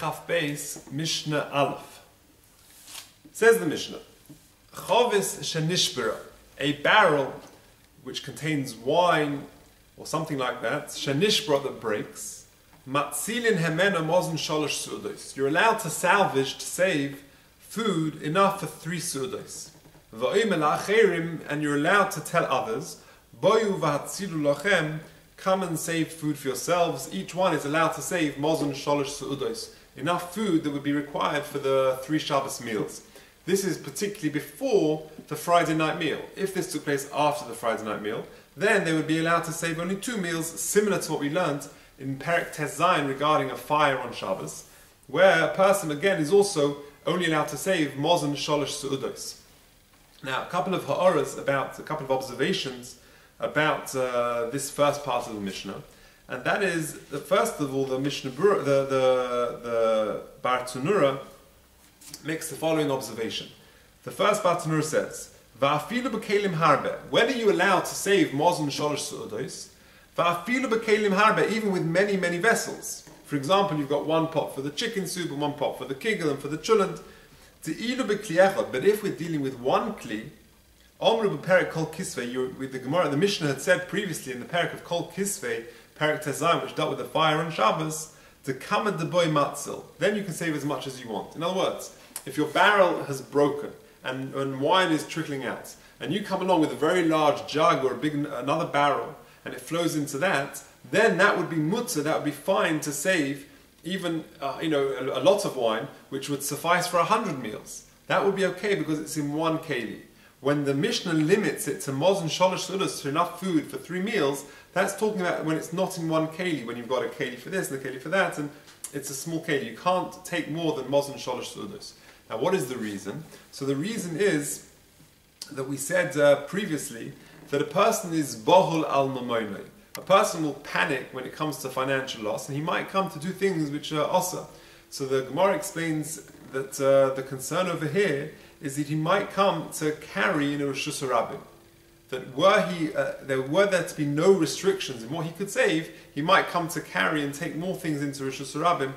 Chaf Beis, Mishnah Aleph. Says the Mishnah, Chovis shenishbera, a barrel which contains wine or something like that, shenishbera that breaks, matzilin hemena mozen shalosh sudos. You're allowed to salvage, to save food enough for 3 sudos. Va'imel acherim, and you're allowed to tell others, boyu v'hatzilu lachem, come and save food for yourselves. Each one is allowed to save mozen shalosh sudos, enough food that would be required for the 3 Shabbos meals. This is particularly before the Friday night meal. If this took place after the Friday night meal, then they would be allowed to save only 2 meals, similar to what we learned in Perek Tes Zayin regarding a fire on Shabbos, where a person again is also only allowed to save mozen shalosh su'udos. Now, a couple of ha'oras a couple of observations about this first part of the Mishnah, and that is that first of all, the Mishnah, the Bar Tanura makes the following observation. The first Bar Tanura says, "Va'afilu b'kelim harbe." When are you allowed to save mozen shalosh su'udos? Va'afilu b'kelim harbe, even with many, many vessels. For example, you've got 1 pot for the chicken soup and 1 pot for the kigel and for the chulent. But if we're dealing with 1 kli, Omru b'perek kol kisvei, with the Gemara, the Mishnah had said previously in the perek of kol kisvei, perek Tes Zayin, which dealt with the fire on Shabbos, to come at the boy matzil, then you can save as much as you want. In other words, if your barrel has broken and wine is trickling out, and you come along with a very large jug or another barrel, and it flows into that, then that would be mutter, that would be fine to save even a lot of wine, which would suffice for 100 meals. That would be okay because it's in 1 keli. When the Mishnah limits it to mozen shalosh sudos, to enough food for 3 meals, that's talking about when it's not in 1 keli, when you've got a keli for this and a keli for that, and it's a small keli. You can't take more than mozen shalosh sudos. Now, what is the reason? So the reason is that we said previously that a person is bohul al mamonai. A person will panic when it comes to financial loss, and he might come to do things which are osa. So the Gemara explains that the concern over here is that he might come to carry in a Rishus HaRabim. That were there to be no restrictions in what he could save, he might come to carry and take more things into Rishus HaRabim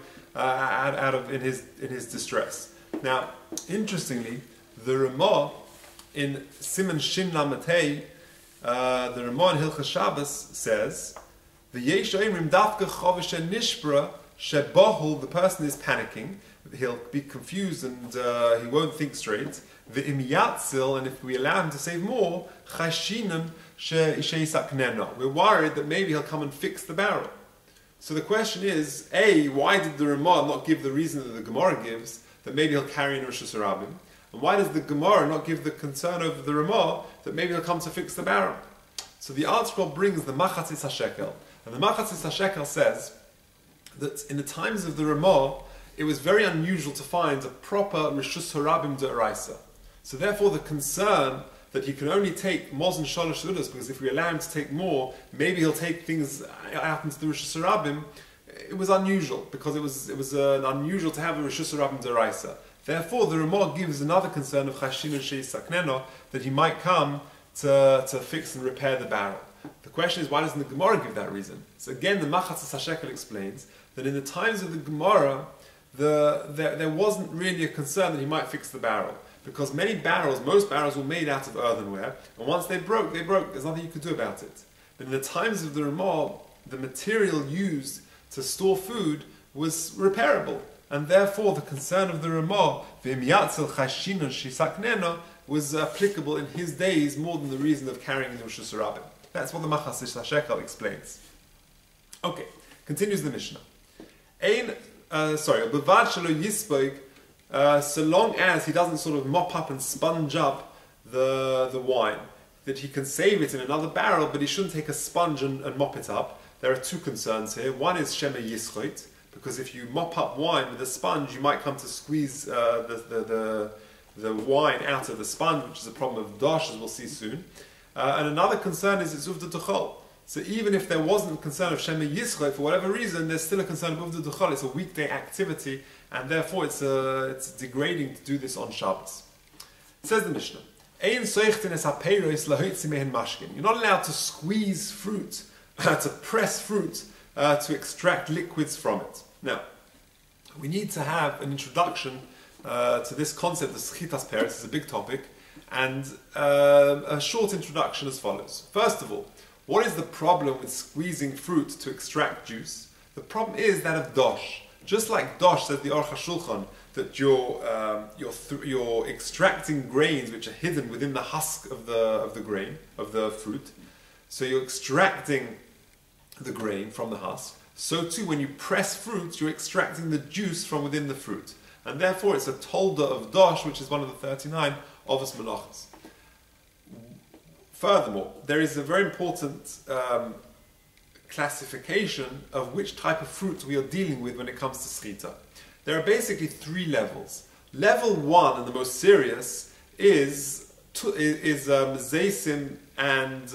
in his distress. Now, interestingly, the Ramah in Siman Shin Lamatei, the Ramah in Hilchas Shabbos says, "V'yesh oimrim dafka chovish nishbra shebohul." The person is panicking; he'll be confused and he won't think straight. V'im yatzil, and if we allow him to save more, chashinam sheisaknena. We're worried that maybe he'll come and fix the barrel. So the question is: A, why did the Ramah not give the reason that the Gemara gives, that maybe he'll carry in Rishus HaRabim? And why does the Gemara not give the concern over the Ramah that maybe he'll come to fix the barrel? So the article brings the Machatzis HaShekel, and the Machatzis HaShekel says that in the times of the Ramah, it was very unusual to find a proper Rishus HaRabim de'oraisa. So therefore the concern that he can only take mozen shalosh sudos, because if we allow him to take more, maybe he'll take things out into the Rishus HaRabim, it was unusual, because it was unusual to have a Rishus HaRabim de'oraisa. Therefore, the Ramah gives another concern of chashin and sheisakneno, that he might come to fix and repair the barrel. The question is, why doesn't the Gemara give that reason? So again, the Machatzis HaShekel explains that in the times of the Gemara, there wasn't really a concern that he might fix the barrel, because most barrels were made out of earthenware, and once they broke, there's nothing you could do about it. But in the times of the Ramah, the material used to store food was repairable. And therefore, the concern of the Ramah, was applicable in his days more than the reason of carrying the Rishus HaRabim. That's what the Machatzis HaShekel explains. Okay, continues the Mishnah. So long as he doesn't sort of mop up and sponge up the wine, that he can save it in another barrel, but he shouldn't take a sponge and mop it up. There are 2 concerns here. One is Shema Yischot, because if you mop up wine with a sponge, you might come to squeeze the wine out of the sponge, which is a problem of dosh, as we'll see soon. And another concern is it's uvda d'chol. So even if there wasn't a concern of Shema Yischot, for whatever reason, there's still a concern of uvda d'chol. It's a weekday activity, and therefore it's degrading to do this on Shabbos. It says the Mishnah, you're not allowed to squeeze fruit, to press fruit, to extract liquids from it. Now, we need to have an introduction to this concept of schitas peretz. It's a big topic, and a short introduction as follows. First of all, what is the problem with squeezing fruit to extract juice? The problem is that of dosh. Just like dosh, says the Aruch HaShulchan, that you're extracting grains which are hidden within the husk of the grain, of the fruit. So you're extracting the grain from the husk. So too, when you press fruit, you're extracting the juice from within the fruit. And therefore, it's a tolda of dosh, which is one of the 39 Avos Melachos. Furthermore, there is a very important classification of which type of fruit we are dealing with when it comes to schita. There are basically three levels. Level 1, and the most serious, is zeisim and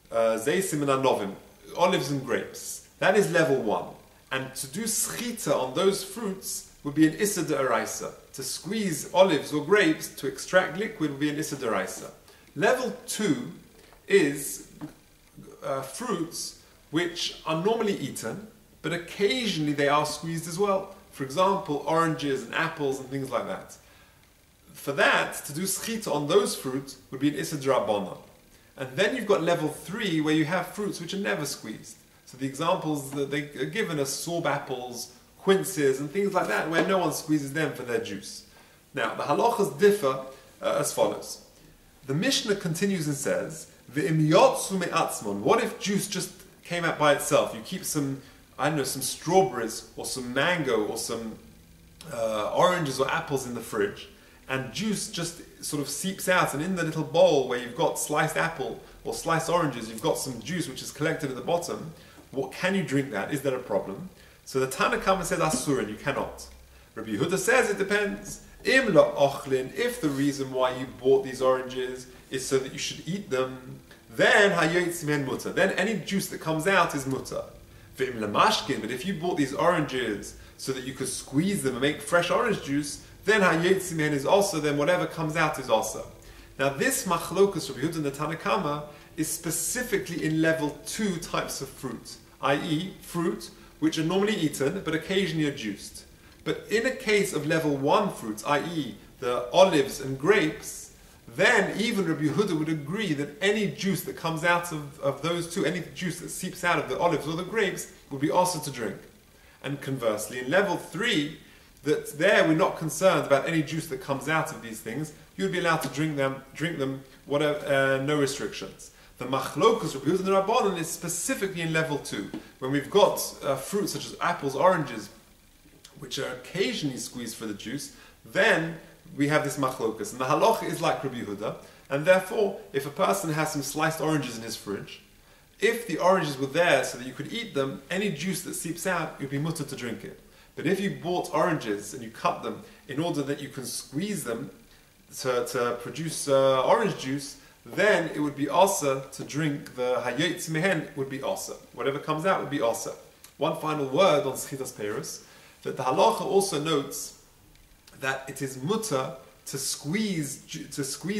zeisim and anovim, olives and grapes. That is level 1. And to do schita on those fruits would be an issa d'oraisa. To squeeze olives or grapes to extract liquid would be an issa d'oraisa. Level 2 is fruits which are normally eaten, but occasionally they are squeezed as well. For example, oranges and apples and things like that. For that, to do schita on those fruits would be an issa d'rabbanan. And then you've got level 3 where you have fruits which are never squeezed. So the examples that they are given are sorb apples, quinces and things like that, where no one squeezes them for their juice. Now, the halachas differ as follows. The Mishnah continues and says, V'im yotzu me'atzmon. What if juice just came out by itself? You keep some, I don't know, some strawberries or some mango or some oranges or apples in the fridge, and juice just sort of seeps out, and in the little bowl where you've got sliced apple or sliced oranges, you've got some juice which is collected at the bottom. What, can you drink that? Is that a problem? So the Tana Kama says asurin, you cannot. Rabbi Yehuda says it depends. Im la ochlin, if the reason why you bought these oranges is so that you should eat them, then hayotzi men mutter. Then any juice that comes out is mutter. V'im la mashkin, but if you bought these oranges so that you could squeeze them and make fresh orange juice, then hayotzi men is also. Then whatever comes out is also. Now this machlokus Rabbi Yehuda and the Tana Kama is specifically in level 2 types of fruit, i.e., fruit which are normally eaten but occasionally are juiced. But in a case of level 1 fruits, i.e. the olives and grapes, then even Rabbi Yehuda would agree that any juice that comes out of those two, any juice that seeps out of the olives or the grapes, would be also to drink. And conversely, in level 3, that there we're not concerned about any juice that comes out of these things, you would be allowed to drink them, whatever, no restrictions. The machlokus Rabbi Yehuda and the Rabbanan is specifically in level 2, when we've got fruits such as apples, oranges, which are occasionally squeezed for the juice. Then we have this machlokus, and the halacha is like Rabbi Yehuda, and therefore, if a person has some sliced oranges in his fridge, if the oranges were there so that you could eat them, any juice that seeps out, you'd be mutter to drink it. But if you bought oranges and you cut them in order that you can squeeze them to produce orange juice, then it would be asa to drink the hayotzi mehen, would be asa. Whatever comes out would be asa. One final word on schitas perus, that the halacha also notes that it is mutter to squeeze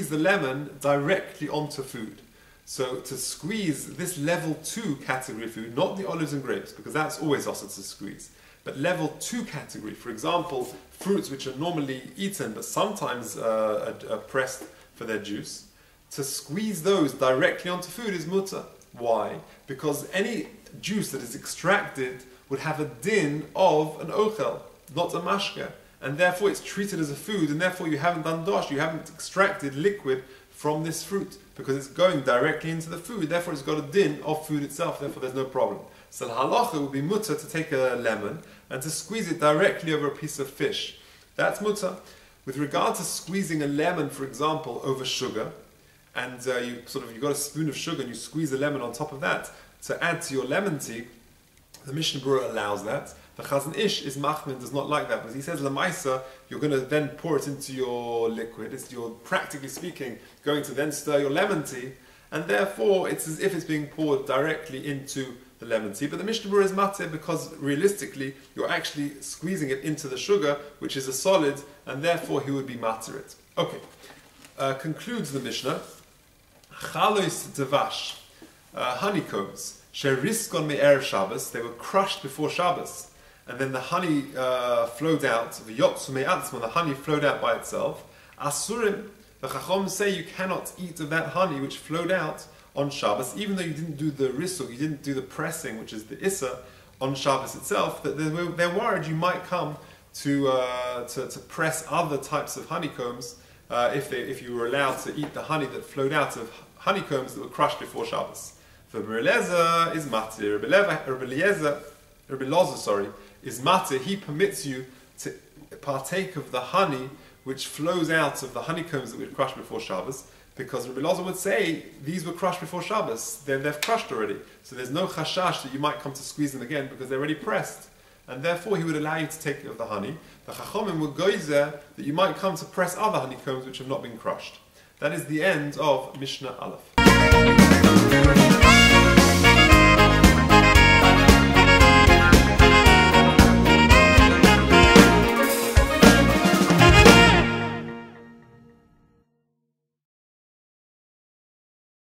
the lemon directly onto food. So to squeeze this level 2 category of food, not the olives and grapes, because that's always asa to squeeze, but level 2 category, for example, fruits which are normally eaten but sometimes are pressed for their juice, to squeeze those directly onto food is mutter. Why? Because any juice that is extracted would have a din of an ochel, not a mashke, and therefore it's treated as a food, and therefore you haven't done dosh, you haven't extracted liquid from this fruit, because it's going directly into the food, therefore it's got a din of food itself, therefore there's no problem. So the halacha would be mutter to take a lemon and to squeeze it directly over a piece of fish. That's mutter. With regard to squeezing a lemon, for example, over sugar, and you've got a spoon of sugar and you squeeze a lemon on top of that to add to your lemon tea, the Mishnah Berurah allows that. The Chazon Ish is machmin, does not like that, because he says lemaisa, you're going to then pour it into your liquid. You're practically speaking going to then stir your lemon tea, and therefore it's as if it's being poured directly into the lemon tea. But the Mishnah Berurah is matir because realistically you're actually squeezing it into the sugar, which is a solid, and therefore he would be matir it. Okay, concludes the Mishnah. Chalos devash, honeycombs. Sheriskon me'er Shabbos, they were crushed before Shabbos, and then the honey flowed out. V'yotzu me'atzmo, the honey flowed out by itself. Asurim, the Chacham say you cannot eat of that honey which flowed out on Shabbos, even though you didn't do the risuk, you didn't do the pressing, which is the issa, on Shabbos itself. That they're worried you might come to press other types of honeycombs if you were allowed to eat the honey that flowed out of honeycombs that were crushed before Shabbos. For Rabbi Eliezer is matir. Rabbi Eliezer is matir. He permits you to partake of the honey which flows out of the honeycombs that we crushed before Shabbos, because Rabbi Eliezer would say these were crushed before Shabbos. They've crushed already, so there's no chashash that you might come to squeeze them again because they're already pressed, and therefore he would allow you to take of the honey. The Chachomim would go there that you might come to press other honeycombs which have not been crushed. That is the end of Mishnah Aleph.